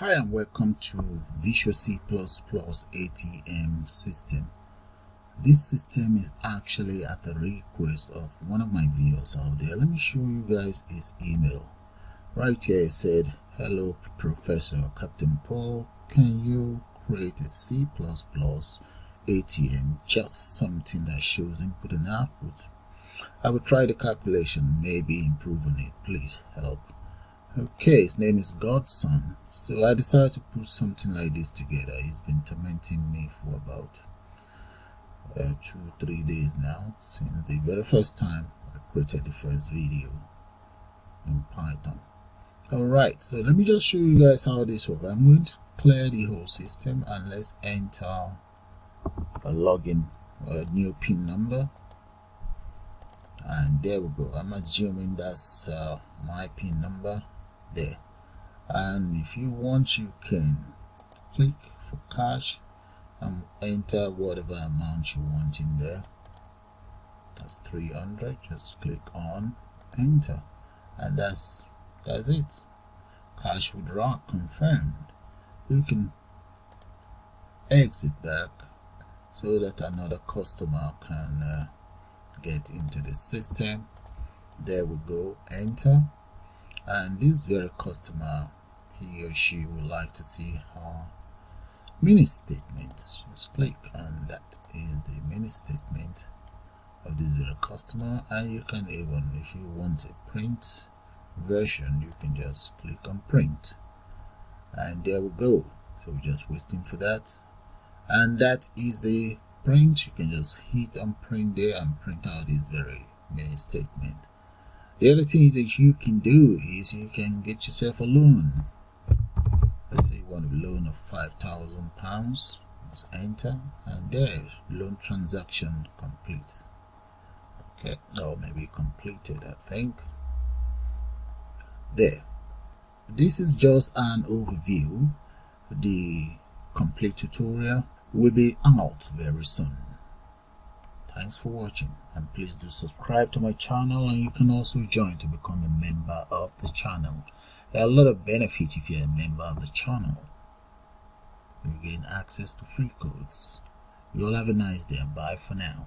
Hi and welcome to Visual C++ ATM system. This system is actually at the request of one of my viewers out there. Let me show you guys his email. Right here it said, "Hello Professor Captain Paul, can you create a C++ ATM, just something that shows input and output? I will try the calculation, maybe improve on it. Please help." Okay, his name is Godson. So I decided to put something like this together. He's been tormenting me for about 2-3 days now, since the very first time I created the first video in Python. Alright, so let me just show you guys how this works. I'm going to clear the whole system and let's enter a login, a new PIN number. And there we go. I'm assuming that's my PIN number there. And if you want, you can click for cash and enter whatever amount you want in there. That's 300. Just click on enter, and that's it. Cash withdrawal confirmed. You can exit back so that another customer can get into the system. There we go, enter. And this very customer, he or she would like to see her mini statements. Just click, and that is the mini statement of this very customer. And you can even, if you want a print version, you can just click on print, and there we go. So we're just waiting for that, and that is the print. You can just hit on print there and print out this very mini statement. The other thing that you can do is you can get yourself a loan. Let's say you want a loan of £5,000. Just enter, and there, loan transaction complete. Okay, or maybe completed, I think. There. This is just an overview. The complete tutorial will be out very soon. Thanks for watching, and please do subscribe to my channel, and you can also join to become a member of the channel. There are a lot of benefits if you're a member of the channel. You gain access to free codes. You all have a nice day, and bye for now.